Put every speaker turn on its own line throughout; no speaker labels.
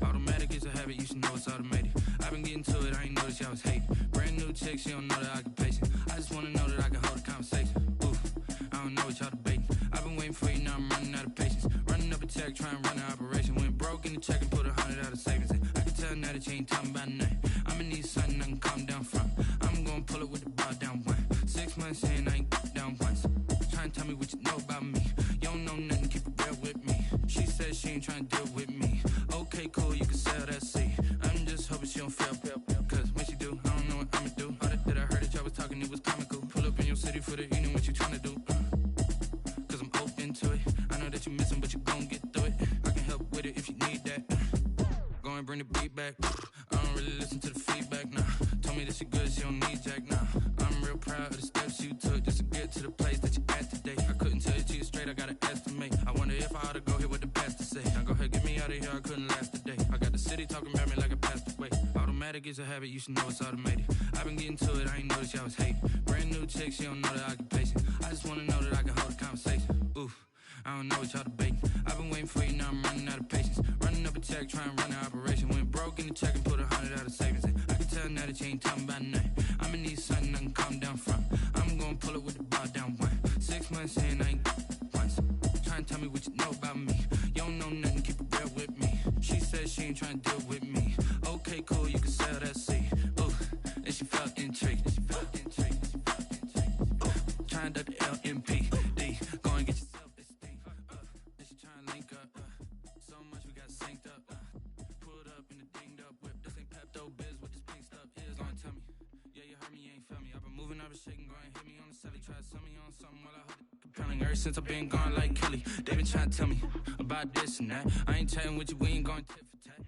Automatic, you should know it's automated. I've been getting to it, I ain't noticed y'all was hating. Brand new chick, she don't know the occupation. I just wanna know that I can hold a conversation. Oof, I don't know what y'all debating. I've been waiting for you, now I'm running out of patience. Running up a check, trying to run an operation. Went broke in the check and put 100 out of savings in. I can tell now that you ain't talking about nothing. I'ma need something I can calm down from. I'm gonna pull it with the bar down one. 6 months in, I ain't down once. Trying to tell me what you know about me. You don't know nothing, keep it real with me. She said she ain't trying to deal with me. Okay, cool, you can sell that seat. I'm just hoping she don't fail. Cause when she do, I don't know what I'ma do. All that I heard that y'all was talking, it was comical. Pull up in your city for the evening, what you tryna do? Cause I'm open to it. I know that you missing, but you gon' get through it. I can help with it if you need that. Go and bring the beat back. I don't really listen to the feedback, nah. Told me that she good, she don't need jack, nah. I'm real proud of the steps you took just to get to the place that you at today. I couldn't tell you to you straight, I gotta estimate. I wonder if I ought to go here with the pastor say. Now go ahead, get me out of here, I couldn't last a day. I got the city talking about me like a passed away. Automatic is a habit, you should know it's automated. I've been getting to it, I ain't noticed y'all was hating. Brand new chick, she don't know the occupation. I just wanna know that I can hold a conversation. Oof, I don't know what y'all debating. I've been waiting for you, now I'm running out of patience. Running up a check, trying to run an operation. Went broke in the check and put 100 out of savings in. I can tell now that you ain't talking about nothing. I'ma need something I can calm down from. I'm gonna pull it with the bar down one. 6 months in, I ain't once. Trying to tell me what you know about me. You don't know nothing, keep it real with me. She said she ain't trying to deal with me. Okay, cool, you can sell that seat. Ooh, and she felt intrigued. Trying to duck the LMPD. Go and get yourself this thing. And she trying to link up. So much we got synced up. Pulled up in the dinged up whip. This ain't Pepto Biz, what this pink stuff is. Go and tell me. Yeah, you heard me, you ain't felt me. I've been moving, I've been shaking, go and hit me on the celly. Try to sell me on something while I hold it compelling. Ever since I've been gone like Kelly, they been trying to tell me about this and that. I ain't chatting with you, we ain't going tit for tat.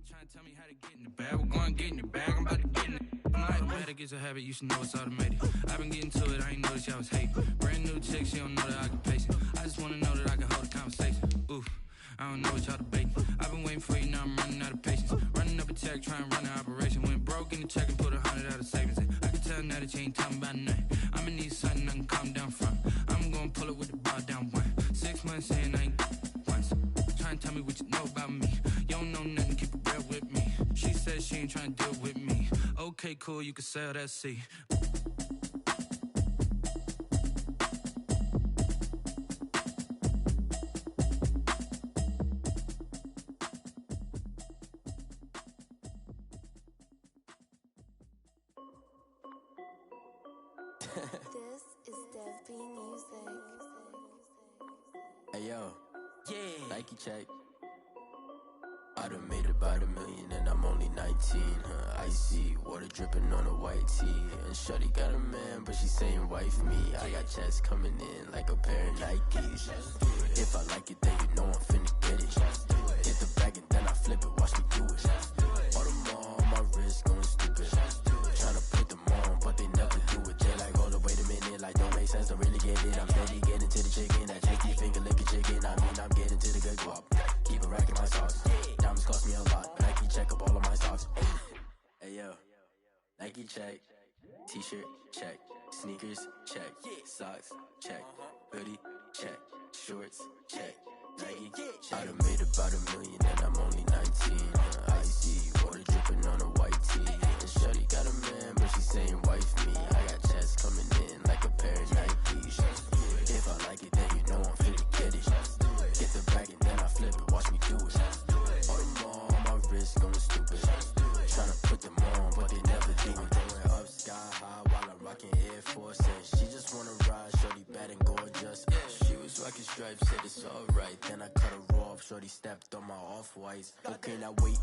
Trying to tell me how to get in the bag, we're going to get in the bag, I'm about to get in it. I'm like, automatic is a habit, you should know it's automated. I've been getting to it, I ain't noticed y'all was hating. Brand new chick, she don't know the occupation. I just wanna know that I can hold a conversation. Oof, I don't know what y'all debating. I've been waiting for you, now I'm running out of patience. Running up a check, trying to run an operation. Went broke in the check and put 100 out of savings in. I can tell now that you ain't talking about nothing. I'ma need something I can calm down from. I'm gonna pull it with the bar down one. 6 months in, I ain't once. Trying to tell me what you know about me. You don't know nothing, keep it real with me. She said she ain't trying to deal with me. Okay, cool, you can sell that seat.
This is Dev B Music.
Hey yo, yeah, Nike check. I done made about $1 million and I'm only 19, icy, water dripping on a white tee. And shorty got a man, but she saying wife me. I got checks coming in like a pair of Nikes. If I like it, then you know I'm finna get it. Hit the bag and then I flip it, watch me do it. All them on my wrist going stupid. Tryna put them on, but they never do it. They like, hold up, wait a minute, like don't make sense, don't really get it. I'm steady getting to the chicken, that jakey finger licking chicken. I mean, I'm getting to the good guap. Keep a rack in my sauce. Diamonds cost me a lot, Nike check up all of my stocks. Hey yo, Nike check, t-shirt check, sneakers check, socks check, hoodie check, shorts check, Nike check. I done made about $1 million and I'm only 19. Icy, water dripping on a white tee. And shorty got a man, but she saying wife me. I got checks coming in like a pair of Nikes. If I like it, then you know I'm finna get it. Get the bag and then I flip it, watch me do it. All them on my wrist going stupid. Tryna put them on, but they never do it. Going up sky high while I'm rocking Air Force. And she just wanna ride, shorty bad and gorgeous. She was rocking stripes, said it's alright. Then I cut her off, shorty stepped on my off-whites. Okay, now wait.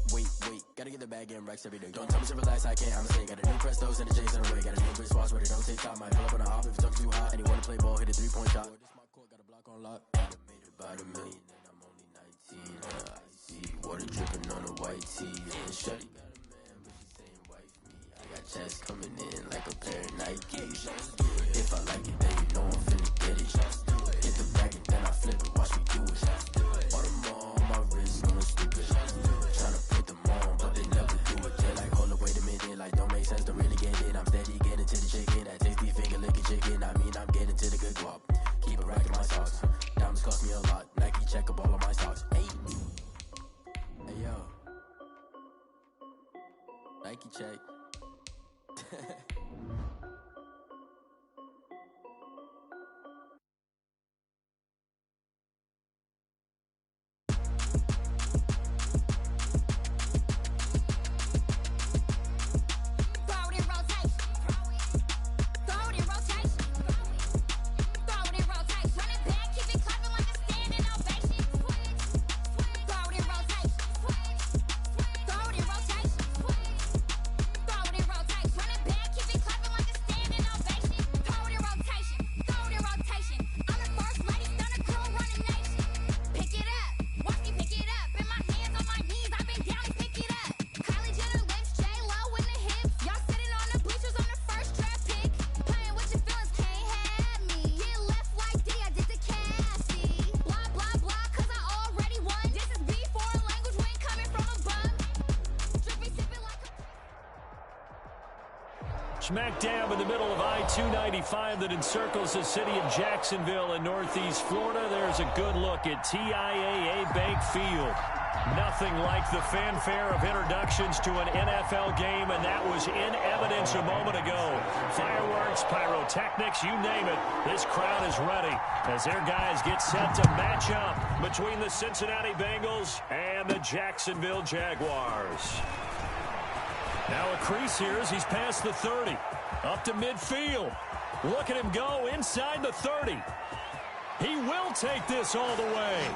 Gotta get the bag and racks every day. Don't tell me to relax, I can't, I'ma say. Got a new Prestos and a J's in the way. Got a new bitch spots where they don't take time. Might pull up on a hop if it's too hot. And you wanna play ball, hit a 3-point shot. This my court, got a block on lock. I done made about $1 million and I'm only 19. Icy, water dripping on a white tee. And shorty got a man, but she saying wife me. I got checks coming in like a pair of Nikes. If I like it, then you know I'm finna get it. Hit the bag and then I flip it, watch me do it. All them on my wrist going stupid. Tryna put Nike check.
Smack dab in the middle of I-295 that encircles the city of Jacksonville in northeast Florida. There's a good look at TIAA Bank Field. Nothing like the fanfare of introductions to an NFL game, and that was in evidence a moment ago. Fireworks, pyrotechnics, you name it. This crowd is ready as their guys get set to match up between the Cincinnati Bengals and the Jacksonville Jaguars. Now a crease here as he's past the 30. Up to midfield. Look at him go inside the 30. He will take this all the way.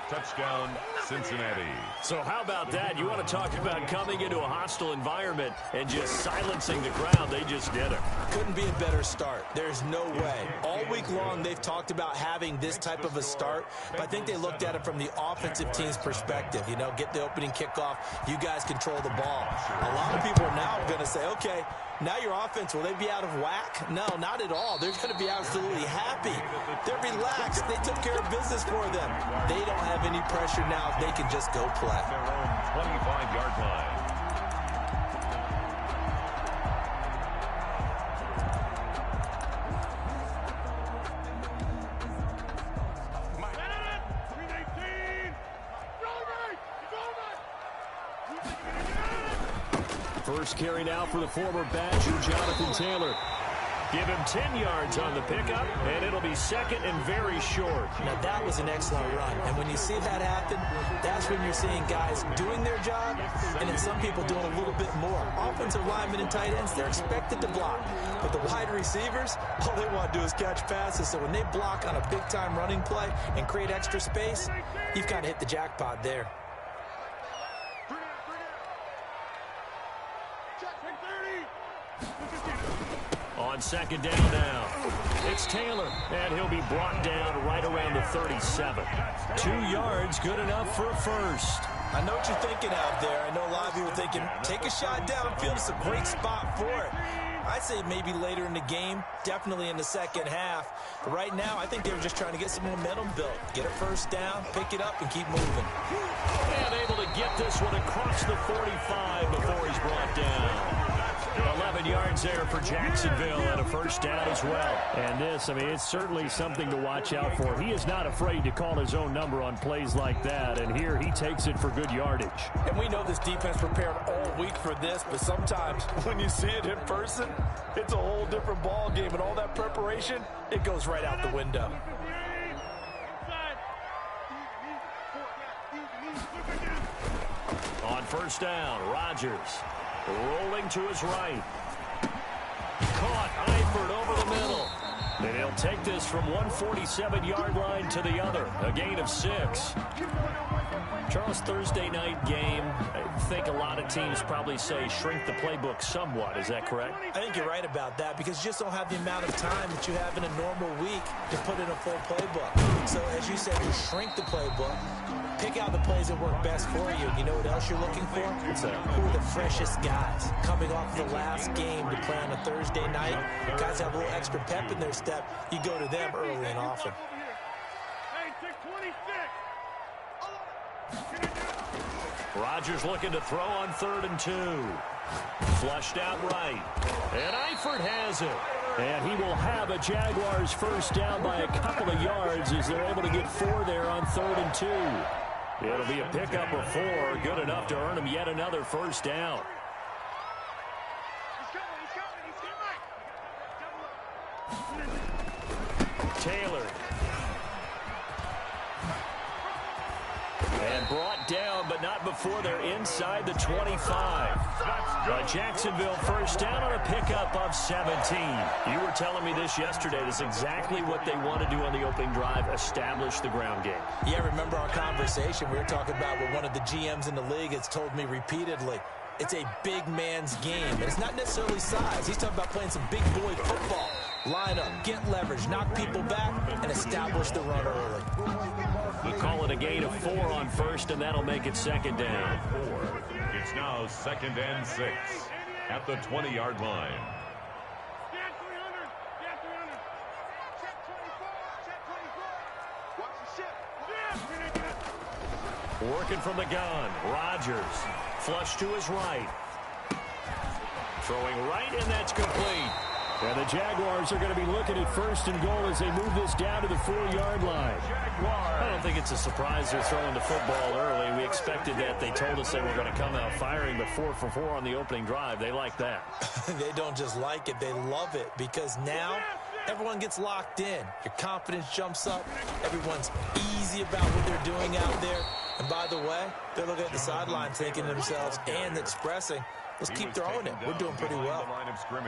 Touchdown, Cincinnati.
So how about that? You want to talk about coming into a hostile environment and just silencing the crowd. They just did it.
Couldn't be a better start. There's no way. All week long, they've talked about having this type of a start, but I think they looked at it from the offensive team's perspective. You know, get the opening kickoff. You guys control the ball. A lot of people are now going to say, okay, now your offense, will they be out of whack? No, not at all. They're going to be absolutely happy. They're relaxed. They took care of business for them. They don't have any pressure now. They can just go play.
Their own 25-yard line.
First carry now for the former Badger, Jonathan Taylor. Give him 10 yards on the pickup, and it'll be second and very short.
Now, that was an excellent run. And when you see that happen, that's when you're seeing guys doing their job, and then some people doing a little bit more. Offensive linemen and tight ends, they're expected to block. But the wide receivers, all they want to do is catch passes. So when they block on a big-time running play and create extra space, you've kind of hit the jackpot there.
On second down now, it's Taylor, and he'll be brought down right around the 37. 2 yards, good enough for a first.
I know what you're thinking out there. I know a lot of you are thinking, take a shot downfield. It's a great spot for it. I'd say maybe later in the game, definitely in the second half. But right now, I think they were just trying to get some momentum built. Get a first down, pick it up, and keep moving.
And able to get this one across the 45 before he's brought down. 11 yards there for Jacksonville and a first down as well. And this, I mean, it's certainly something to watch out for. He is not afraid to call his own number on plays like that, and here he takes it for good yardage.
And we know this defense prepared all week for this, but sometimes when you see it in person, it's a whole different ball game, and all that preparation, it goes right out the window.
On first down, Rodgers rolling to his right. Caught Eifert over the middle. And he'll take this from 147-yard line to the other. A gain of 6. Charles, Thursday night game, I think a lot of teams probably say shrink the playbook somewhat. Is that correct?
I think you're right about that because you just don't have the amount of time that you have in a normal week to put in a full playbook. So as you said, you shrink the playbook. Pick out the plays that work best for you. You know what else you're looking for? Who are the freshest guys coming off the last game to play on a Thursday night? Guys have a little extra pep in their step. You go to them early and often.
Rodgers looking to throw on 3rd and 2. Flushed out right. And Eifert has it. And he will have a Jaguars first down by a couple of yards as they're able to get 4 there on 3rd and 2. It'll be a pickup of 4, good enough to earn him yet another first down. Taylor. And brought down, but not before they're inside the 25. Jacksonville first down on a pickup of 17. You were telling me this yesterday. That's exactly what they want to do on the opening drive, establish the ground game.
Yeah, remember our conversation. We were talking about what one of the GMs in the league has told me repeatedly. It's a big man's game, and it's not necessarily size. He's talking about playing some big boy football. Line up, get leverage, knock people back, and establish the run early.
We'll call it a gain of 4 on first, and that'll make it second down.
It's now 2nd and 6 at the 20-yard line.
Working from the gun, Rodgers. Flush to his right. Throwing right, and that's complete. And the Jaguars are going to be looking at 1st and goal as they move this down to the 4-yard line. I don't think it's a surprise they're throwing the football early. We expected that. They told us they were going to come out firing, but 4 for 4 on the opening drive. They like that.
They don't just like it, they love it, because now everyone gets locked in. Your confidence jumps up. Everyone's easy about what they're doing out there. And by the way, they're looking at the sideline thinking to themselves and expressing, let's keep throwing it. We're doing pretty well.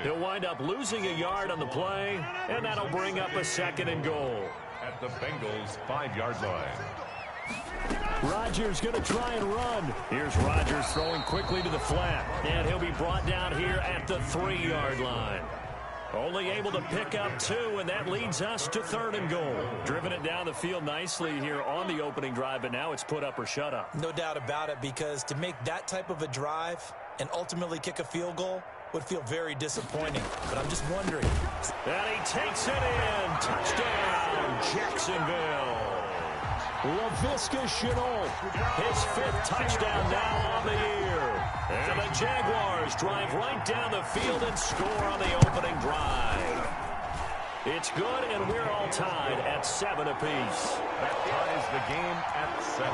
He'll wind up losing a yard on the play, and that'll bring up a 2nd and goal.
At the Bengals' 5-yard line.
Rodgers going to try and run. Here's Rodgers throwing quickly to the flat, and he'll be brought down here at the 3-yard line. Only able to pick up 2, and that leads us to 3rd and goal. Driven it down the field nicely here on the opening drive, but now it's put up or shut up.
No doubt about it, because to make that type of a drive and ultimately kick a field goal would feel very disappointing. But I'm just wondering.
And he takes it in. Touchdown, Jacksonville. Laviska Shenault, his 5th touchdown now on the year. And the Jaguars drive right down the field and score on the opening drive. It's good, and we're all tied at 7 apiece.
That ties the game at 7.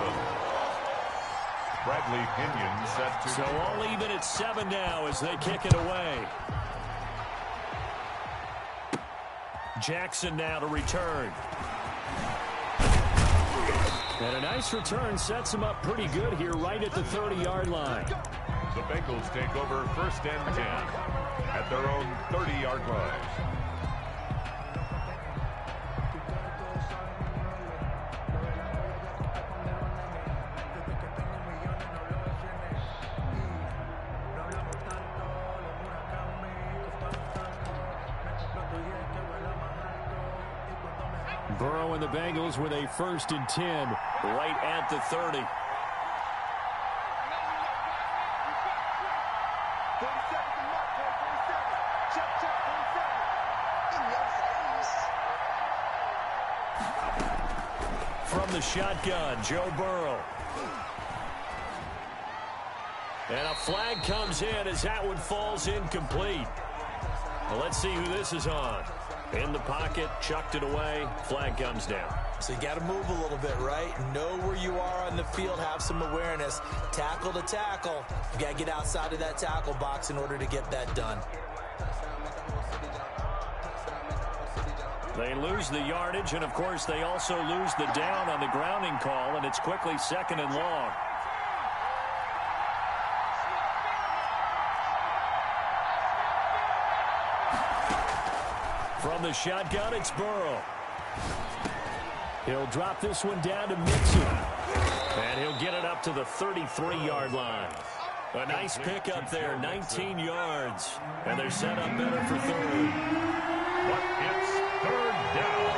Bradley Pinion set to...
So all even at 7 now as they kick it away. Jackson now to return. And a nice return sets him up pretty good here right at the 30-yard line.
The Bengals take over 1st and 10 at their own 30-yard line.
Burrow and the Bengals with a 1st and 10 right at the 30. From the shotgun, Joe Burrow. And a flag comes in as that one falls incomplete. Well, let's see who this is on. In the pocket, chucked it away, flag comes down.
So you got to move a little bit, right? Know where you are on the field, have some awareness. Tackle to tackle. You got to get outside of that tackle box in order to get that done.
They lose the yardage, and of course they also lose the down on the grounding call, and it's quickly 2nd and long. From the shotgun, it's Burrow. He'll drop this one down to Mixon. And he'll get it up to the 33-yard line. A nice pickup there, 19 yards. And they're set up better for 3rd.
But it's 3rd down.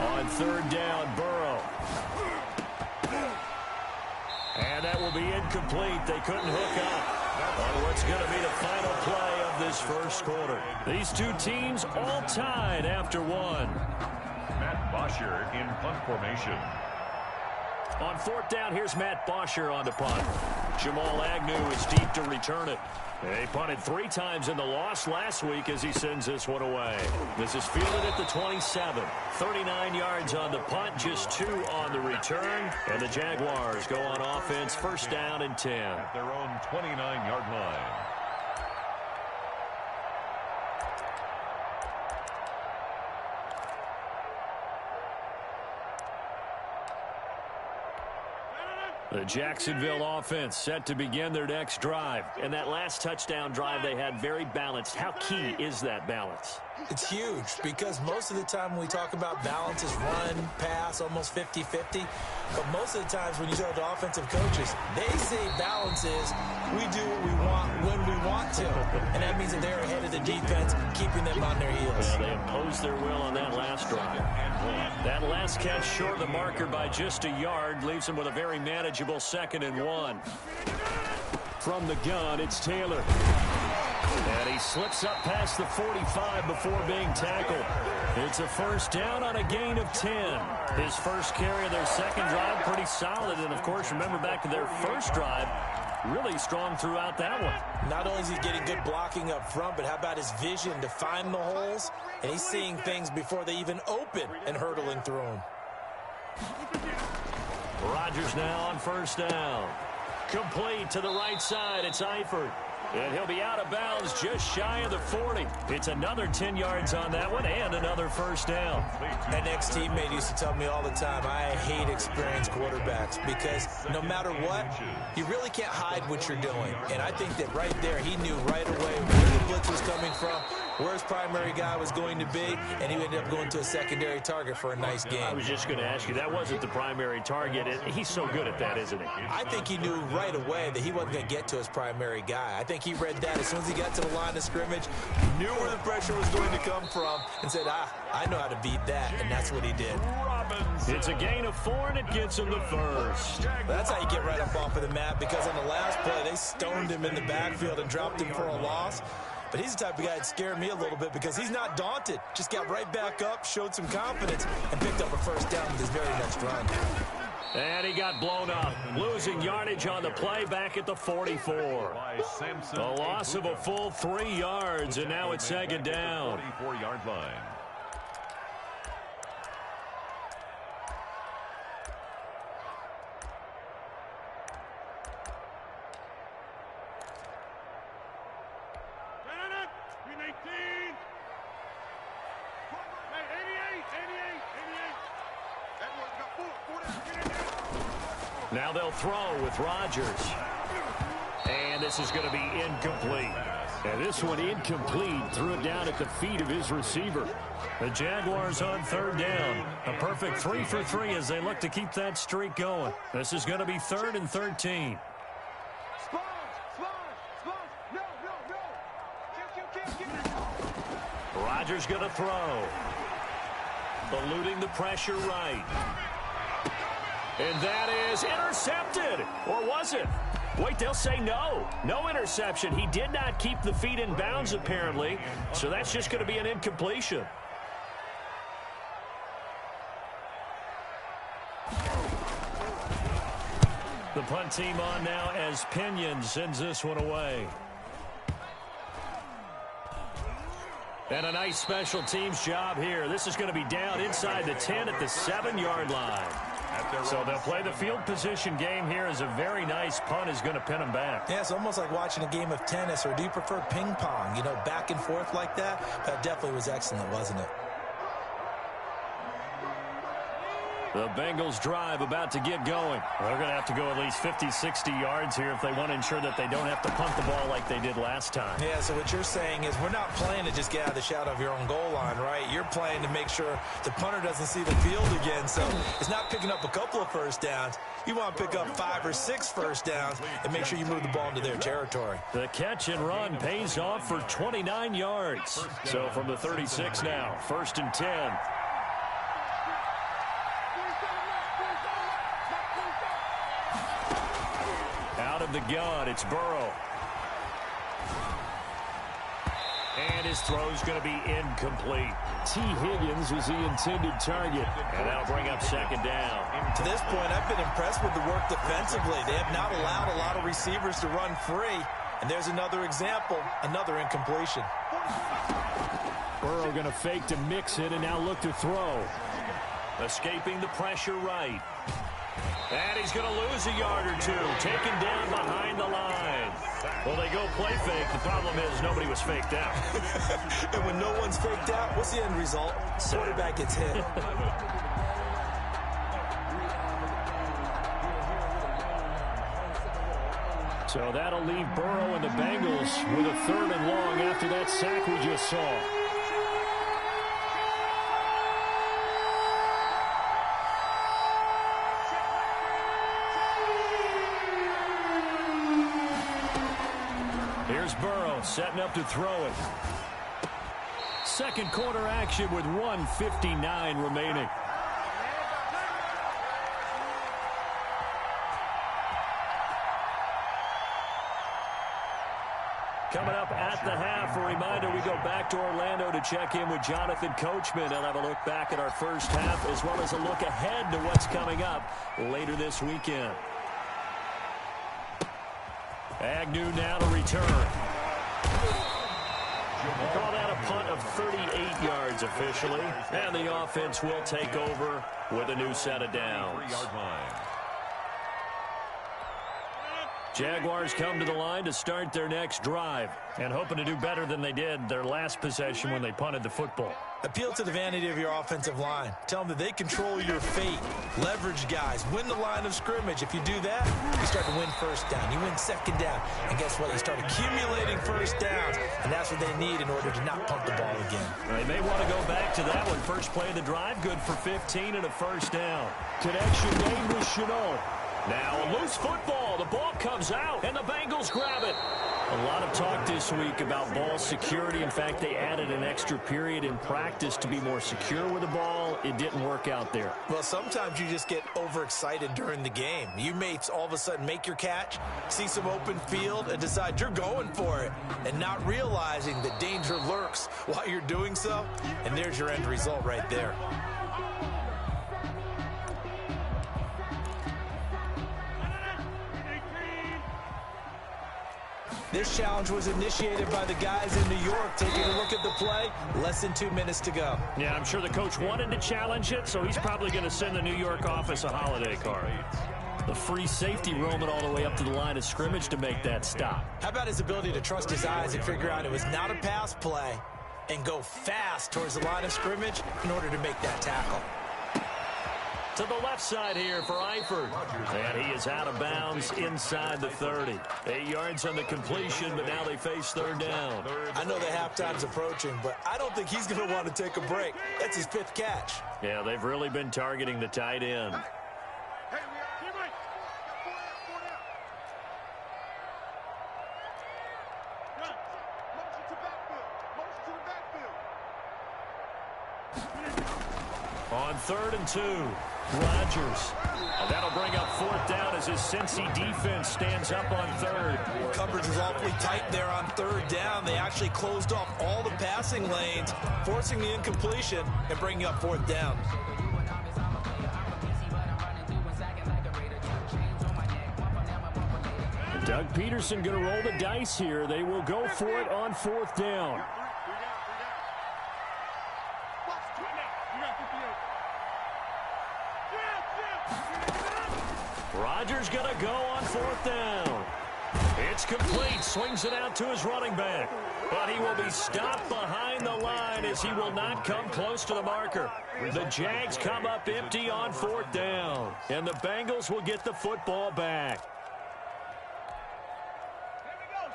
On 3rd down, Burrow. And that will be incomplete. They couldn't hook up on what's going to be the final play of this 1st quarter. These two teams all tied after 1.
Matt Bosher in punt formation.
On 4th down, here's Matt Bosher on the punt. Jamal Agnew is deep to return it. They punted 3 times in the loss last week as he sends this one away. This is fielded at the 27. 39 yards on the punt, just 2 on the return. And the Jaguars go on offense, first down and 10.
At their own 29-yard line.
The Jacksonville offense set to begin their next drive. And that last touchdown drive they had very balanced. How key is that balance?
It's huge because most of the time when we talk about balance is run, pass, almost 50-50. But most of the times when you talk to offensive coaches, they say balance is we do what we want when we want to. And that means that they're ahead of the defense, keeping them on their heels.
Yeah, they imposed their will on that last drive. That last catch short of the marker by just a yard leaves them with a very manageable 2nd and 1. From the gun, it's Taylor. And he slips up past the 45 before being tackled. It's a first down on a gain of 10. His first carry of their second drive, pretty solid. And, of course, remember back to their first drive, really strong throughout that one.
Not only is he getting good blocking up front, but how about his vision to find the holes? And he's seeing things before they even open and hurdling through them.
Rodgers now on first down. Complete to the right side. It's Eifert. And he'll be out of bounds just shy of the 40. It's another 10 yards on that one and another first down.
An ex-teammate used to tell me all the time, I hate experienced quarterbacks because no matter what, you really can't hide what you're doing. And I think that right there, he knew right away where the blitz was coming from, where his primary guy was going to be, and he ended up going to a secondary target for a nice game.
I was just going to ask you, that wasn't the primary target. He's so good at that, isn't he?
I think he knew right away that he wasn't going to get to his primary guy. I think he read that as soon as he got to the line of scrimmage, knew where the pressure was going to come from, and said, I know how to beat that, and that's what he did.
It's a gain of 4, and it gets him the first.
That's how you get right up off of the mat, because on the last play, they stoned him in the backfield and dropped him for a loss. But he's the type of guy that scared me a little bit because he's not daunted. Just got right back up, showed some confidence, and picked up a first down with his very next run.
And he got blown up, losing yardage on the play back at the 44. A loss of a full 3 yards, and now it's 2nd down.
44-yard line.
Now they'll throw with Rodgers. And this is going to be incomplete. And this one incomplete. Threw it down at the feet of his receiver. The Jaguars on 3rd down. A perfect 3 for 3 as they look to keep that streak going. This is going to be 3rd and 13. Rodgers going to throw. Eluding the pressure right. And that is intercepted. Or was it? Wait, they'll say no. No interception. He did not keep the feet in bounds, apparently. So that's just going to be an incompletion. The punt team on now as Pinion sends this one away. And a nice special teams job here. This is going to be down inside the 10 at the 7-yard line. So they'll play the field position game here as a very nice punt is going to pin them back.
Yeah, it's almost like watching a game of tennis, or do you prefer ping pong, you know, back and forth like that? That definitely was excellent, wasn't it?
The Bengals drive about to get going. They're going to have to go at least 50, 60 yards here if they want to ensure that they don't have to punt the ball like they did last time.
Yeah, so what you're saying is we're not playing to just get out of the shadow of your own goal line, right? You're playing to make sure the punter doesn't see the field again. So it's not picking up a couple of first downs. You want to pick up 5 or 6 first downs and make sure you move the ball into their territory.
The catch and run pays off for 29 yards. So from the 36 now, 1st and 10. Out of the gun, it's Burrow. And his throw's going to be incomplete. T. Higgins was the intended target. And that'll bring up second down.
To this point, I've been impressed with the work defensively. They have not allowed a lot of receivers to run free. And there's another example, another incompletion.
Burrow going to fake to mix it and now look to throw. Escaping the pressure right. And he's going to lose a yard or two. Taken down behind the line. Well, they go play fake. The problem is nobody was faked out.
And when no one's faked out, what's the end result? Quarterback gets hit.
So that'll leave Burrow and the Bengals with a 3rd and long after that sack we just saw. Here's Burrow setting up to throw it. Second quarter action with 1:59 remaining. Coming up at the half, a reminder, we go back to Orlando to check in with Jonathan Coachman. I'll have a look back at our first half as well as a look ahead to what's coming up later this weekend. Agnew now to return. We'll call that a punt of 38 yards officially. And the offense will take over with a new set of downs.
3-yard line.
Jaguars come to the line to start their next drive and hoping to do better than they did their last possession when they punted the football.
Appeal to the vanity of your offensive line. Tell them that they control your fate. Leverage guys. Win the line of scrimmage. If you do that, you start to win first down. You win second down. And guess what? You start accumulating first downs. And that's what they need in order to not pump the ball again.
They may want to go back to that one. First play of the drive, good for 15 and a first down. Connection made with Chenault. Now a loose football. The ball comes out, and the Bengals grab it. A lot of talk this week about ball security. In fact, they added an extra period in practice to be more secure with the ball. It didn't work out there.
Well, sometimes you just get overexcited during the game. You may all of a sudden make your catch, see some open field, and decide you're going for it, and not realizing that danger lurks while you're doing so. And there's your end result right there. This challenge was initiated by the guys in New York. Taking a look at the play, less than 2 minutes to go.
Yeah, I'm sure the coach wanted to challenge it, so he's probably going to send the New York office a holiday card. The free safety roaming all the way up to the line of scrimmage to make that stop.
How about his ability to trust his eyes and figure out it was not a pass play and go fast towards the line of scrimmage in order to make that tackle?
To the left side here for Eifert. And he is out of bounds inside the 30. 8 yards on the completion, but now they face third down.
I know the halftime's approaching, but I don't think he's going to want to take a break. That's his 5th catch.
Yeah, they've really been targeting the tight end. On 3rd and 2, Rodgers. And that'll bring up 4th down as his Cincy defense stands up on 3rd.
Coverage was awfully tight there on 3rd down. They actually closed off all the passing lanes, forcing the incompletion and bringing up 4th down.
Doug Peterson going to roll the dice here. They will go for it on 4th down. Rodgers going to go on 4th down. It's complete. Swings it out to his running back. But he will be stopped behind the line as he will not come close to the marker. The Jags come up empty on 4th down. And the Bengals will get the football back.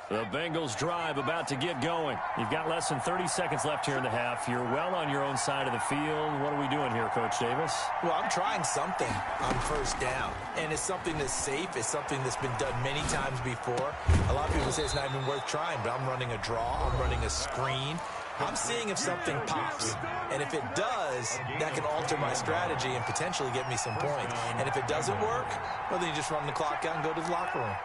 The Bengals drive about to get going. You've got less than 30 seconds left here in the half. You're well on your own side of the field. What are we doing here, Coach Davis?
Well, I'm trying something on 1st down. And it's something that's safe. It's something that's been done many times before. A lot of people say it's not even worth trying, but I'm running a draw. I'm running a screen. I'm seeing if something pops. And if it does, that can alter my strategy and potentially get me some points. And if it doesn't work, well, then you just run the clock out and go to the locker room.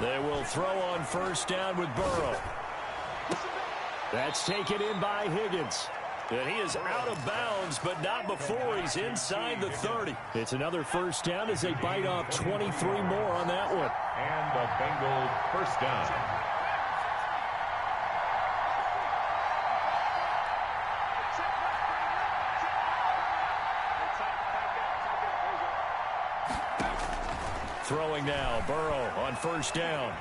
They will throw on first down with Burrow. That's taken in by Higgins. And he is out of bounds, but not before he's inside the 30. It's another first down as they bite off 23 more on that one.
And the Bengals first down.
Throwing now, Burrow on first down.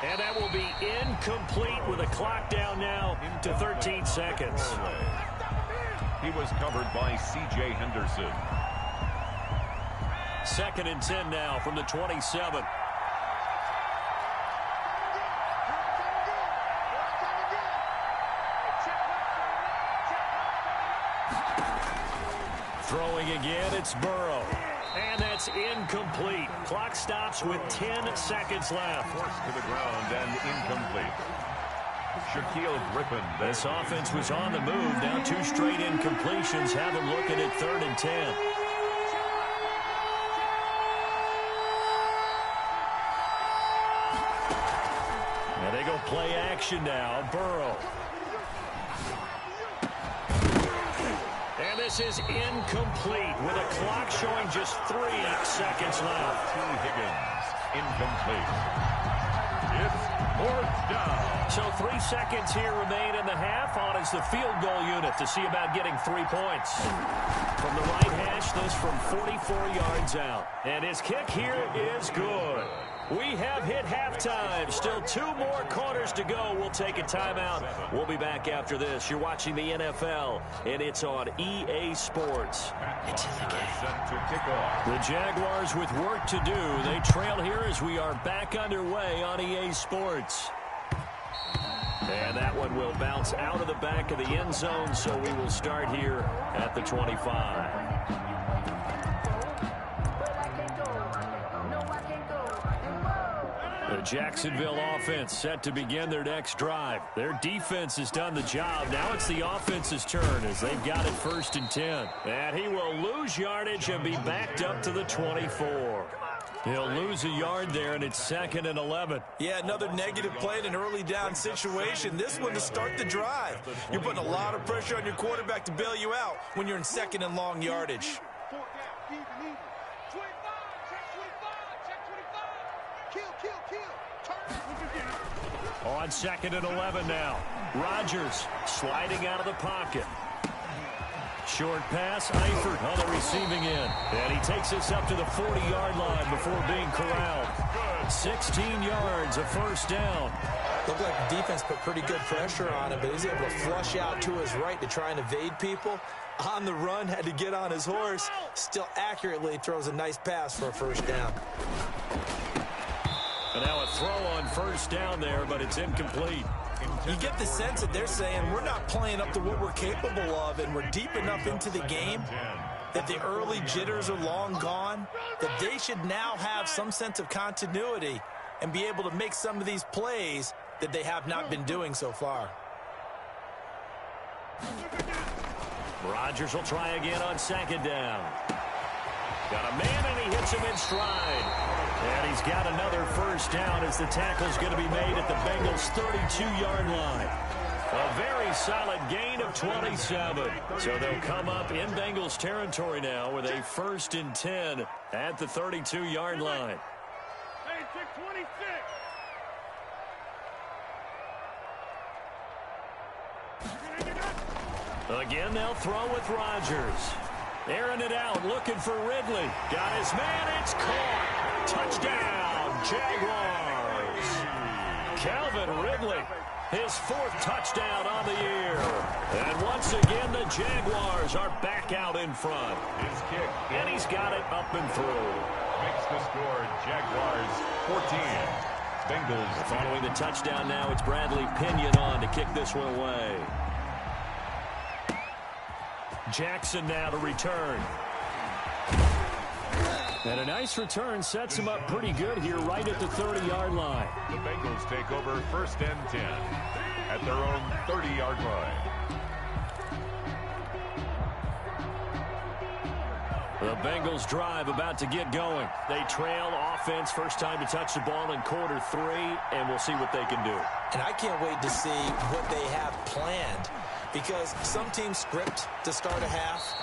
And that will be incomplete with a clock down now to 13 seconds.
He was covered by C.J. Henderson.
2nd and 10 now from the 27. Throwing again, it's Burrow. And that's incomplete. Clock stops with 10 seconds left.
Forced to the ground and incomplete. Shaquille Griffin.
This offense was on the move. Now 2 straight incompletions have them looking at 3rd and 10. And they go play action now. Burrow. And this is incomplete with a clock showing just 3 seconds left.
T. Higgins, incomplete. It's 4th down.
So 3 seconds here remain in the half. On is the field goal unit to see about getting 3 points. From the right hash, this from 44 yards out. And his kick here is good. We have hit halftime. Still 2 more quarters to go. We'll take a timeout. We'll be back after this. You're watching the NFL, and it's on EA Sports. It's in the game.
Set to kick off.
The Jaguars with work to do. They trail here as we are back underway on EA Sports. And that one will bounce out of the back of the end zone, so we will start here at the 25. The Jacksonville offense set to begin their next drive. Their defense has done the job. Now it's the offense's turn as they've got it 1st and 10. And he will lose yardage and be backed up to the 24. He'll lose a yard there, and it's 2nd and 11.
Yeah, another negative play in an early down situation. This one to start the drive. You're putting a lot of pressure on your quarterback to bail you out when you're in 2nd and long yardage.
On 2nd and 11 now. Rodgers sliding out of the pocket. Short pass, Eifert on the receiving end. And he takes us up to the 40-yard line before being corralled. 16 yards, a first down.
Looked like the defense put pretty good pressure on him, but he's able to flush out to his right to try and evade people. On the run, had to get on his horse. Still accurately throws a nice pass for a first down.
And now a throw on first down there, but it's incomplete.
You get the sense that they're saying we're not playing up to what we're capable of, and we're deep enough into the game that the early jitters are long gone, that they should now have some sense of continuity and be able to make some of these plays that they have not been doing so far.
Rodgers will try again on 2nd down. Got a man, and he hits him in stride. And he's got another first down as the tackle's going to be made at the Bengals' 32-yard line. A very solid gain of 27. So they'll come up in Bengals territory now with a 1st and 10 at the 32-yard line.
Hey, 26.
Again, they'll throw with Rodgers. Airing it out, looking for Ridley. Got his man, it's caught. Touchdown, Jaguars. Calvin Ridley, his 4th touchdown on the year. And once again, the Jaguars are back out in front.
His kick.
And he's got it up and through.
Makes the score Jaguars 14. Bengals.
Following the touchdown now, it's Bradley Pinion on to kick this one away. Jackson now to return. And a nice return sets him up pretty good here right at the 30-yard line.
The Bengals take over 1st and 10 at their own 30-yard line.
The Bengals drive about to get going. They trail offense, first time to touch the ball in quarter 3, and we'll see what they can do.
And I can't wait to see what they have planned, because some teams script to start a half.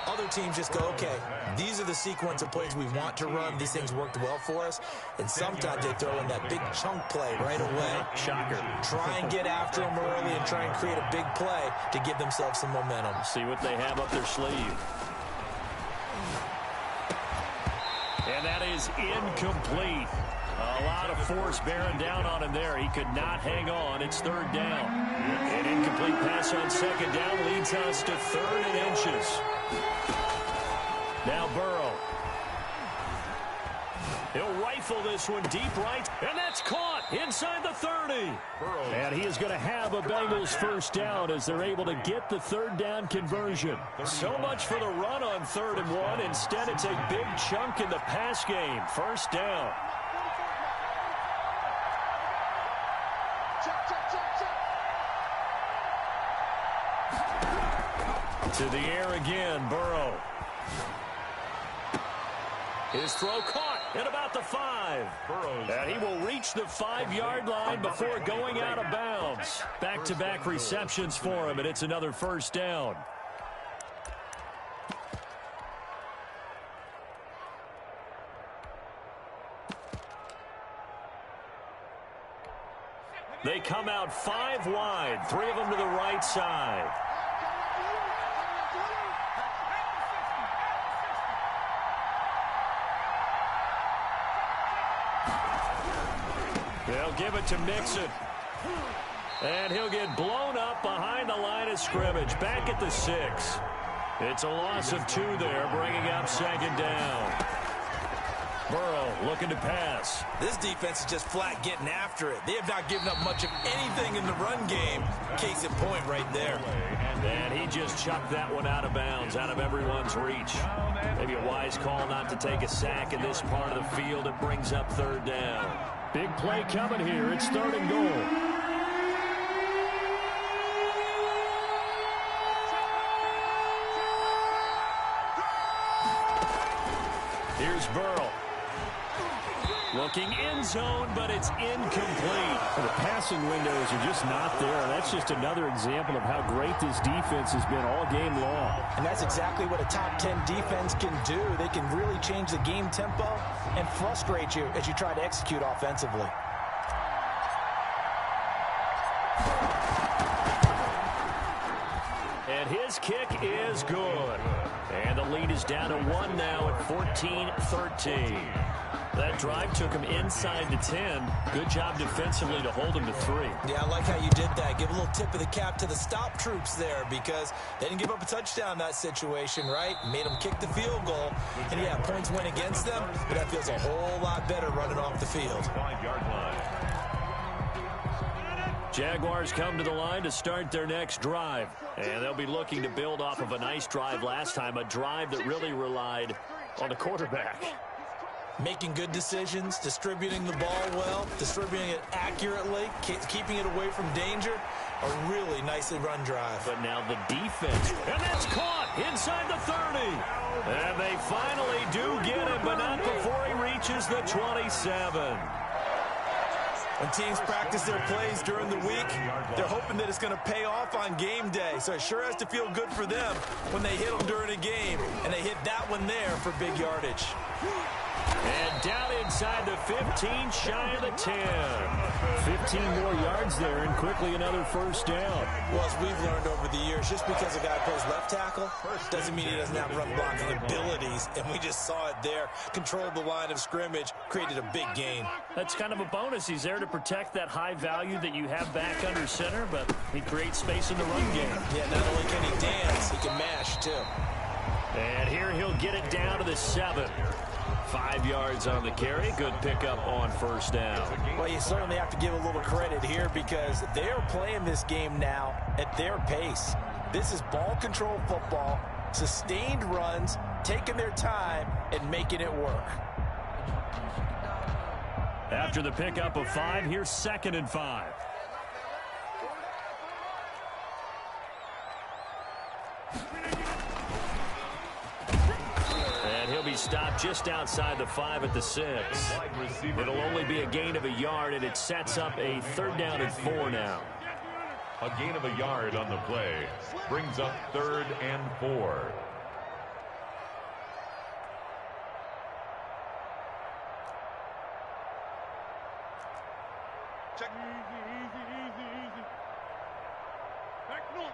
Other teams just go, okay, these are the sequence of plays we want to run. These things worked well for us. And sometimes they throw in that big chunk play right away.
Shocker.
Try and get after them early and try and create a big play to give themselves some momentum.
See what they have up their sleeve. And that is incomplete. A lot of force bearing down on him there. He could not hang on. It's third down. An incomplete pass on second down leads us to 3rd and inches. Now Burrow. He'll rifle this one deep right, and that's caught inside the 30. And he is going to have a Bengals first down as they're able to get the 3rd down conversion. So much for the run on 3rd and 1. Instead, it's a big chunk in the pass game. First down. To the air again, Burrow. His throw caught at about the 5. And he will reach the 5-yard line before going out of bounds. Back-to-back receptions for him, and it's another first down. They come out 5 wide, 3 of them to the right side. They'll give it to Mixon. And he'll get blown up behind the line of scrimmage. Back at the 6. It's a loss of 2 there, bringing up 2nd down. Burrow looking to pass.
This defense is just flat getting after it. They have not given up much of anything in the run game. Case in point right there.
And he just chucked that one out of bounds, out of everyone's reach. Maybe a wise call not to take a sack in this part of the field. It brings up 3rd down. Big play coming here. It's 3rd and goal. Here's Burrow. Looking end zone, but it's incomplete.
The passing windows are just not there. That's just another example of how great this defense has been all game long.
And that's exactly what a top 10 defense can do. They can really change the game tempo and frustrate you as you try to execute offensively.
And his kick is good. And the lead is down to 1 now at 14-13. That drive took him inside the 10. Good job defensively to hold him to 3.
Yeah, I like how you did that. Give a little tip of the cap to the stop troops there, because they didn't give up a touchdown in that situation, right? Made them kick the field goal. And yeah, points went against them, but that feels a whole lot better running off the field.
5-yard line.
Jaguars come to the line to start their next drive. And they'll be looking to build off of a nice drive last time, a drive that really relied on the quarterback.
Making good decisions, distributing the ball well, distributing it accurately, keeping it away from danger. A really nicely run drive.
But now the defense, and that's caught inside the 30. And they finally do get him, but not before he reaches the 27.
When teams practice their plays during the week, they're hoping that it's going to pay off on game day. So it sure has to feel good for them when they hit them during a game. And they hit that one there for big yardage.
And down inside the 15, shy of the 10.
15 more yards there, and quickly another first down.
Well, as we've learned over the years, just because a guy plays left tackle doesn't mean he doesn't have run blocking abilities. And we just saw it there. Controlled the line of scrimmage, created a big gain.
That's kind of a bonus. He's there to protect that high value that you have back under center, but he creates space in the run game.
Yeah, not only can he dance, he can mash, too.
And here he'll get it down to the 7. 5 yards on the carry. Good pickup on first down.
Well, you certainly have to give a little credit here, because they're playing this game now at their pace. This is ball control football, sustained runs, taking their time, and making it work.
After the pickup of 5, here's 2nd and 5. stop just outside the 5 at the 6. It'll only be a gain of a yard, and it sets up a 3rd down and 4 now.
A gain of a yard on the play brings up 3rd and 4.
Check. Easy. Back north.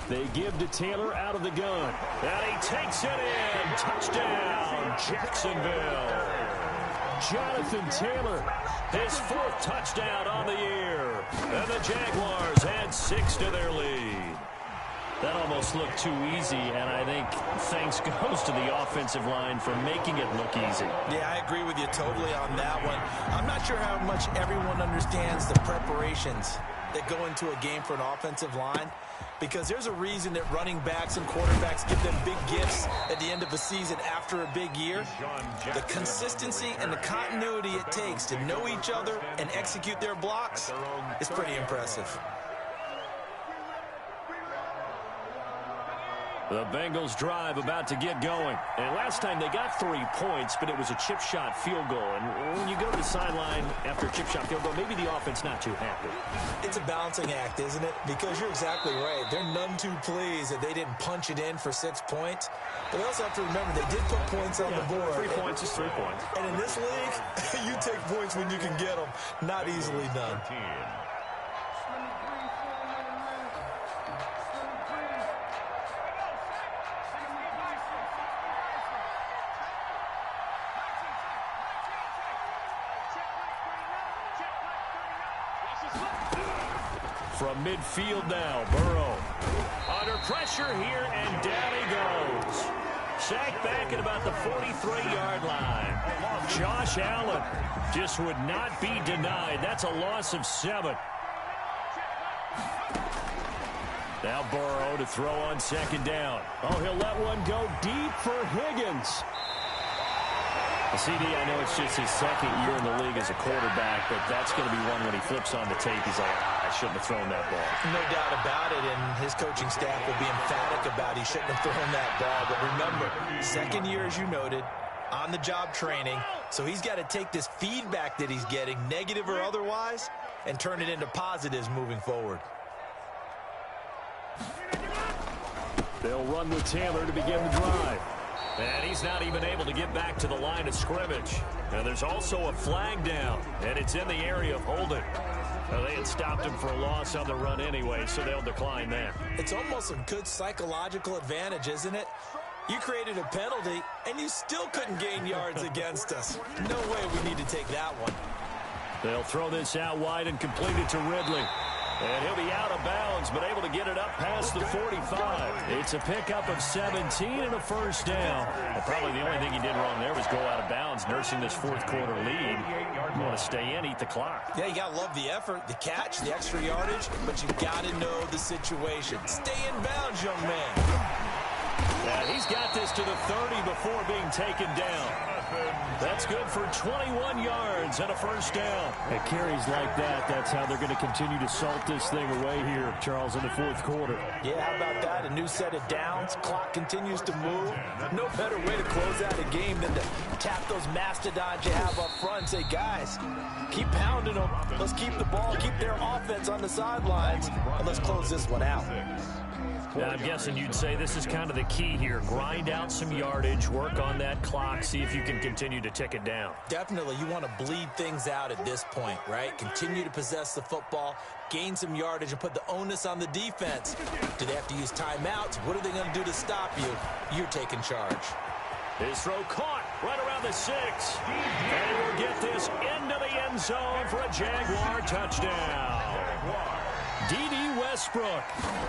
They give to Taylor out of the gun. And he takes it in. Touchdown, Jacksonville. Jonathan Taylor, his 4th touchdown on the year. And the Jaguars add 6 to their lead. That almost looked too easy, and I think thanks goes to the offensive line for making it look easy.
Yeah, I agree with you totally on that one. I'm not sure how much everyone understands the preparations that go into a game for an offensive line, because there's a reason that running backs and quarterbacks give them big gifts at the end of a season after a big year. The consistency and the continuity it takes to know each other and execute their blocks is pretty impressive.
The Bengals drive about to get going. And last time they got 3 points, but it was a chip shot field goal. And when you go to the sideline after a chip shot field goal, maybe the offense not too happy.
It's a balancing act, isn't it? Because you're exactly right. They're none too pleased that they didn't punch it in for 6 points. But they also have to remember they did put points on the board.
3 points is 3 points.
And in this league, you take points when you can get them. Not easily done.
From midfield now, Burrow. Under pressure here, and down he goes. Sacked back at about the 43-yard line. Josh Allen just would not be denied. That's a loss of 7. Now Burrow to throw on 2nd down. Oh, he'll let one go deep for Higgins. CD, I know it's just his 2nd year in the league as a quarterback, but that's going to be one when he flips on the tape. He's like, I shouldn't have thrown that ball.
No doubt about it, and his coaching staff will be emphatic about he shouldn't have thrown that ball. But remember, 2nd year, as you noted, on-the-job training, so he's got to take this feedback that he's getting, negative or otherwise, and turn it into positives moving forward.
They'll run with Taylor to begin the drive. And he's not even able to get back to the line of scrimmage. And there's also a flag down, and it's in the area of holding. Well, they had stopped him for a loss on the run anyway, so they'll decline that.
It's almost a good psychological advantage, isn't it? You created a penalty, and you still couldn't gain yards against us. No way we need to take that one.
They'll throw this out wide and complete it to Ridley. And he'll be out of bounds, but able to get it up past the 45. It's a pickup of 17 and a 1st down. And probably the only thing he did wrong there was go out of bounds, nursing this 4th quarter lead. You want to stay in, eat the clock.
Yeah, you got to love the effort, the catch, the extra yardage, but you got to know the situation. Stay in bounds, young man.
Yeah, he's got this to the 30 before being taken down. That's good for 21 yards and a 1st down. It carries like that. That's how they're going to continue to salt this thing away here, Charles, in the 4th quarter.
Yeah, how about that? A new set of downs. Clock continues to move. No better way to close out a game than to tap those mastodons you have up front and say, guys, keep pounding them. Let's keep the ball, keep their offense on the sidelines, and let's close this one out.
Now, I'm guessing you'd say this is kind of the key here. Grind out some yardage, work on that clock, see if you can continue to tick it down.
Definitely. You want to bleed things out at this point, right? Continue to possess the football, gain some yardage, and put the onus on the defense. Do they have to use timeouts? What are they going to do to stop you? You're taking charge.
His throw caught right around the 6. And we'll get this into the end zone for a Jaguar touchdown. D.D. Westbrook,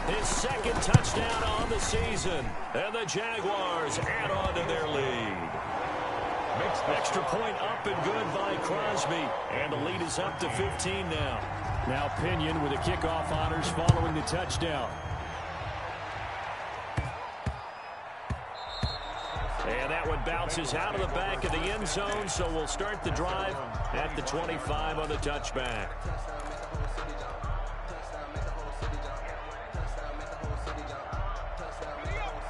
his 2nd touchdown on the season. And the Jaguars add on to their lead. Extra point up and good by Crosby. And the lead is up to 15 now. Now Pinion with the kickoff honors following the touchdown. And that one bounces out of the back of the end zone, so we'll start the drive at the 25 on the touchback.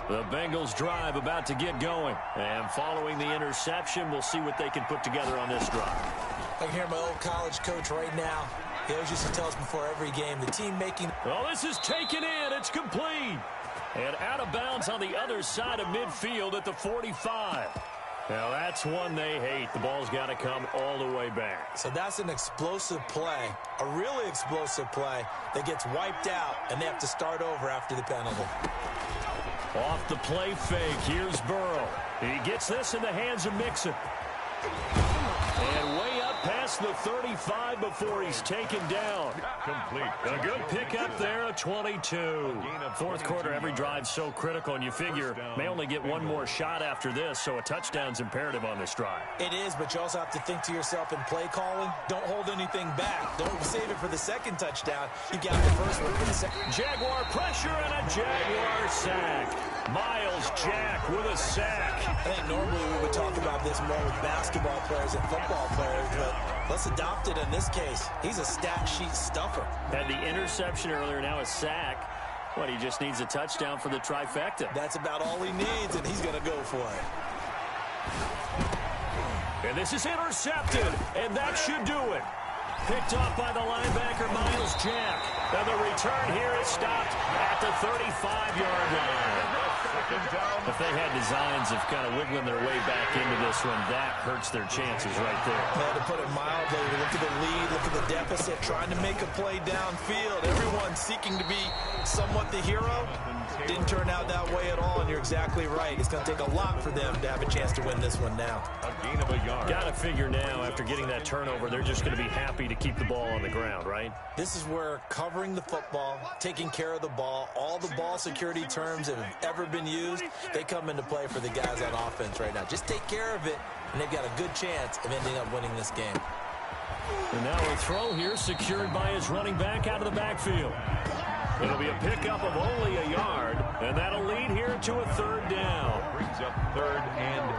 The Bengals drive about to get going. And following the interception, we'll see what they can put together on this drive.
I can hear my old college coach right now. He always used to tell us before every game, the team making...
Oh, this is taken in. It's complete. And out of bounds on the other side of midfield at the 45. Now, that's one they hate. The ball's got to come all the way back.
So that's an explosive play, a really explosive play that gets wiped out, and they have to start over after the penalty.
Off the play fake, here's Burrow. He gets this in the hands of Mixon. And way up past the 35 before he's taken down.
Complete.
A good pickup there, a 22. Fourth quarter, every drive's so critical, and you figure may only get one more shot after this, so a touchdown's imperative on this drive.
It is, but you also have to think to yourself in play calling, don't hold anything back. Don't save it for the second touchdown. You got the first one for the second.
Jaguar pressure and a Jaguar sack. Miles Jack with a sack.
I think normally we would talk about this more with basketball players and football players, but let's adopt it in this case. He's a stat sheet stuffer.
Had the interception earlier, now a sack. What, he just needs a touchdown for the trifecta.
That's about all he needs, and he's going to go for it.
And this is intercepted, and that should do it. Picked off by the linebacker, Miles Jack. And the return here is stopped at the 35-yard line. If they had designs of kind of wiggling their way back into this one, that hurts their chances right there.
Yeah, to put it mildly, look at the lead, look at the deficit, trying to make a play downfield. Everyone seeking to be somewhat the hero. Didn't turn out that way at all, and you're exactly right. It's going to take a lot for them to have a chance to win this one now.
A gain of a yard.
Got to figure now, after getting that turnover, they're just going to be happy to keep the ball on the ground, right?
This is where covering the football, taking care of the ball, all the ball security terms that have ever been used, they come into play for the guys on offense right now. Just take care of it, and they've got a good chance of ending up winning this game.
And now a throw here secured by his running back out of the backfield. It'll be a pickup of only a yard, and that'll lead here to a third down.
Brings up 3rd and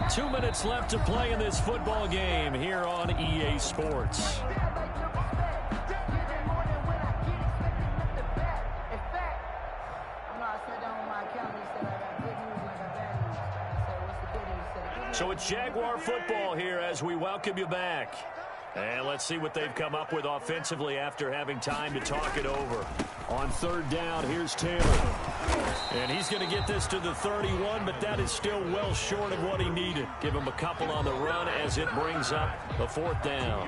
8.
2 minutes left to play in this football game here on EA Sports. So it's Jaguar football here as we welcome you back. And let's see what they've come up with offensively after having time to talk it over. On third down, here's Taylor. And he's going to get this to the 31, but that is still well short of what he needed. Give him a couple on the run as it brings up the 4th down.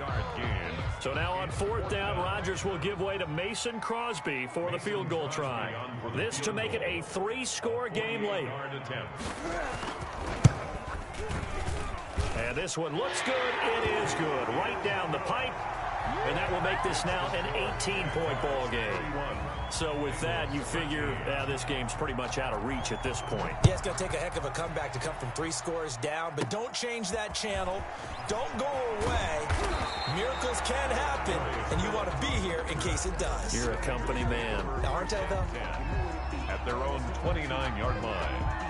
So now on 4th down, Rodgers will give way to Mason Crosby for the field goal try. This to make it a 3-score game late. And this one looks good. It is good. Right down the pipe. And that will make this now an 18-point ball game. So with that, you figure this game's pretty much out of reach at this point.
Yeah, it's going to take a heck of a comeback to come from 3 scores down, but don't change that channel. Don't go away. Miracles can happen, and you want to be here in case it does.
You're a company man.
Now, aren't I, though?
At their own 29-yard line.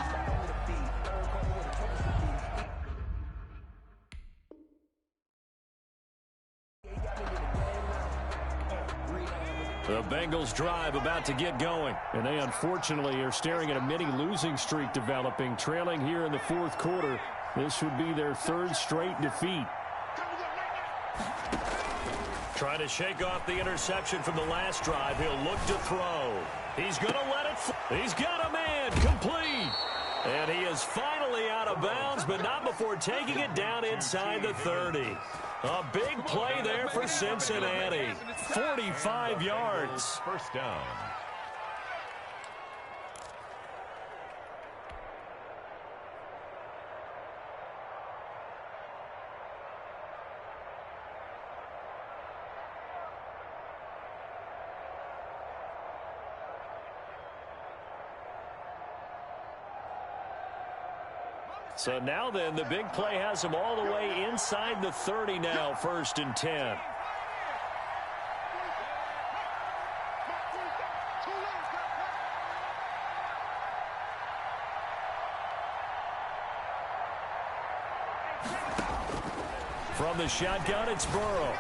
The Bengals drive about to get going. And they unfortunately are staring at a mini losing streak developing, trailing here in the 4th quarter. This would be their 3rd straight defeat. Trying to shake off the interception from the last drive. He'll look to throw. He's going to let it fly. He's got a man complete. And he is finally out of bounds, but not before taking it down inside the 30. A big play there for Cincinnati. 45 yards.
First down.
So now then, the big play has him all the way inside the 30 now, 1st and 10. the shotgun, it's Burrow.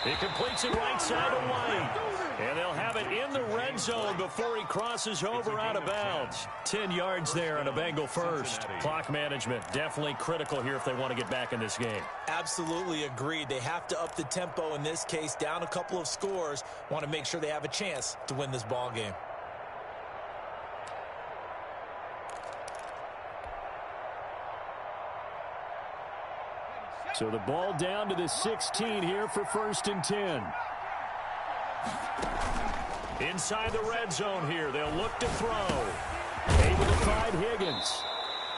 He completes it right side to White. And they'll have it in the red zone before he crosses over out of bounds. 10 yards there on a Bengal first. Clock management definitely critical here if they want to get back in this game.
Absolutely agreed. They have to up the tempo in this case, down a couple of scores. Want to make sure they have a chance to win this ball game.
So the ball down to the 16 here for 1st and 10.
Inside the red zone here, they'll look to throw. Able to find Higgins.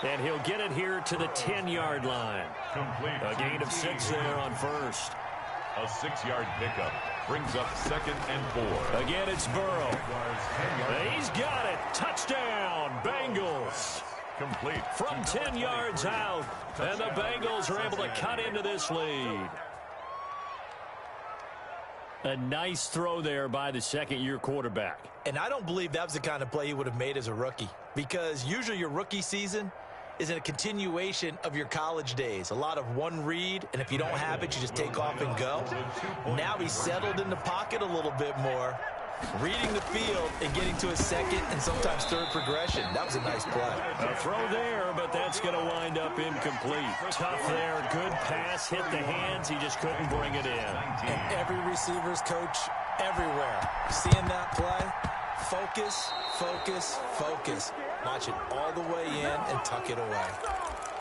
And he'll get it here to the 10-yard line. A gain of 6 there on first.
A 6-yard pickup brings up 2nd and 4.
Again, it's Burrow. He's got it. Touchdown, Bengals.
Complete.
From 10 yards out, and the Bengals are able to cut into this lead. A nice throw there by the second-year quarterback.
And I don't believe that was the kind of play he would have made as a rookie, because usually your rookie season is in a continuation of your college days. A lot of one read, and if you don't have it, you just take off and go. Now he's settled in the pocket a little bit more, reading the field and getting to his second and sometimes third progression. That was a nice play.
A throw there, but that's going to wind up incomplete. Tough there. Good pass. Hit the hands. He just couldn't bring it in.
And every receiver's coach everywhere, seeing that play, focus, focus, focus. Watch it all the way in and tuck it away.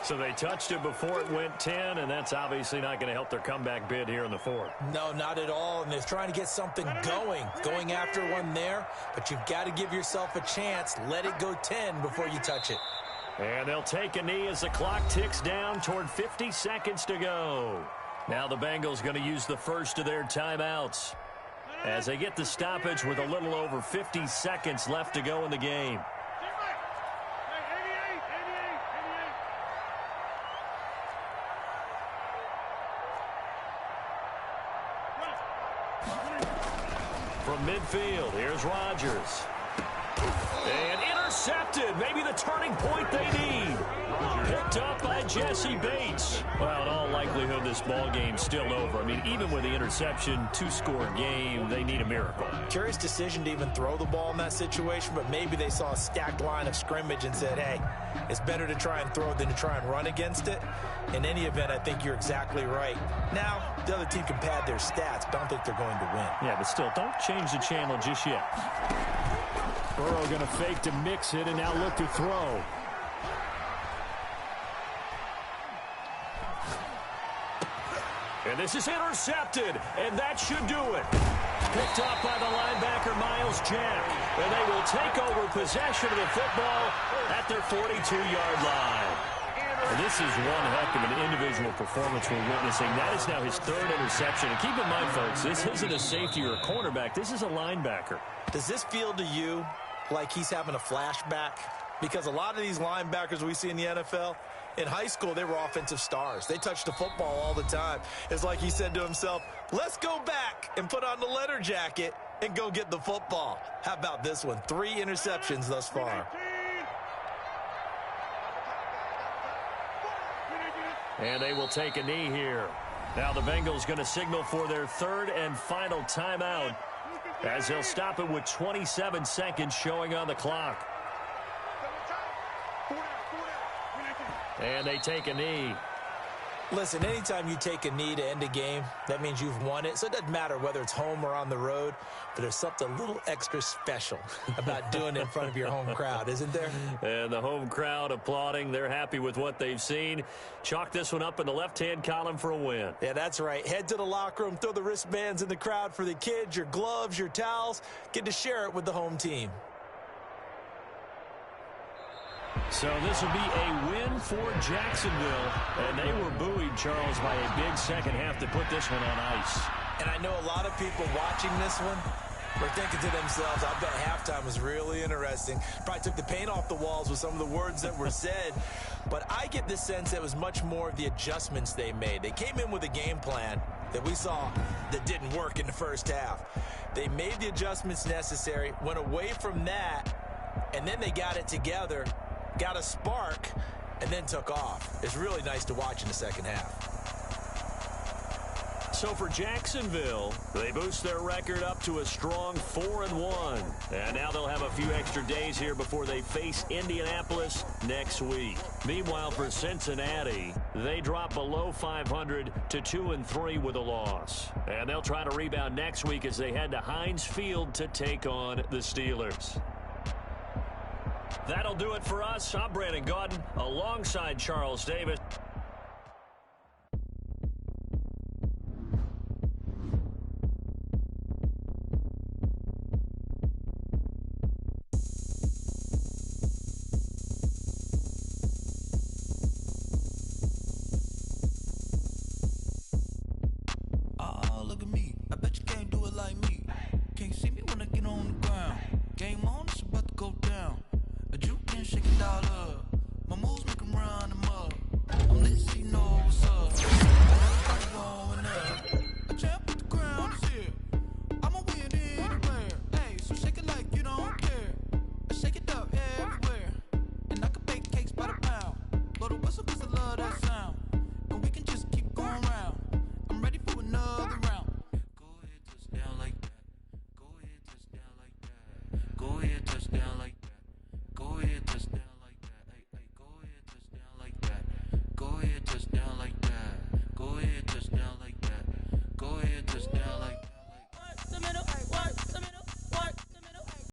So they touched it before it went 10, and that's obviously not going to help their comeback bid here in the 4th.
No, not at all, and they're trying to get something going after one there, but you've got to give yourself a chance. Let it go 10 before you touch it.
And they'll take a knee as the clock ticks down toward 50 seconds to go. Now the Bengals going to use the first of their timeouts as they get the stoppage with a little over 50 seconds left to go in the game. From midfield, here's Rodgers. And intercepted. Maybe the turning point they need. Picked up by Jesse Bates. Well, in all likelihood, this ball game's still over. I mean, even with the interception, 2-score game, they need a miracle.
Curious decision to even throw the ball in that situation, but maybe they saw a stacked line of scrimmage and said, hey, it's better to try and throw than to try and run against it. In any event, I think you're exactly right. Now, the other team can pad their stats, but I don't think they're going to win.
Yeah, but still, don't change the channel just yet.
Burrow going to fake to mix it and now look to throw.
And this is intercepted, and that should do it. Picked up by the linebacker, Miles Jack. And they will take over possession of the football at their 42-yard line. And this is one heck of an individual performance we're witnessing. That is now his 3rd interception. And keep in mind, folks, this isn't a safety or a cornerback. This is a linebacker.
Does this feel to you like he's having a flashback? Because a lot of these linebackers we see in the NFL, in high school, they were offensive stars. They touched the football all the time. It's like he said to himself, let's go back and put on the leather jacket and go get the football. How about this one? 3 interceptions thus far.
And they will take a knee here. Now the Bengals going to signal for their 3rd and final timeout as they'll stop it with 27 seconds showing on the clock. And they take a knee.
Listen, anytime you take a knee to end a game, that means you've won it. So it doesn't matter whether it's home or on the road, but there's something a little extra special about doing it in front of your home crowd, isn't there?
And the home crowd applauding. They're happy with what they've seen. Chalk this one up in the left-hand column for a win.
Yeah, that's right. Head to the locker room, throw the wristbands in the crowd for the kids, your gloves, your towels. Get to share it with the home team.
So this will be a win for Jacksonville. And they were buoyed, Charles, by a big second half to put this one on ice.
And I know a lot of people watching this one were thinking to themselves, I bet halftime was really interesting. Probably took the paint off the walls with some of the words that were said. But I get the sense that it was much more of the adjustments they made. They came in with a game plan that we saw that didn't work in the first half. They made the adjustments necessary, went away from that, and then they got it together, got a spark, and then took off. It's really nice to watch in the second half.
So for Jacksonville, they boost their record up to a strong 4-1. And now they'll have a few extra days here before they face Indianapolis next week. Meanwhile, for Cincinnati, they drop below 500 to 2-3 with a loss. And they'll try to rebound next week as they head to Heinz Field to take on the Steelers. That'll do it for us. I'm Brandon Gaudin alongside Charles Davis.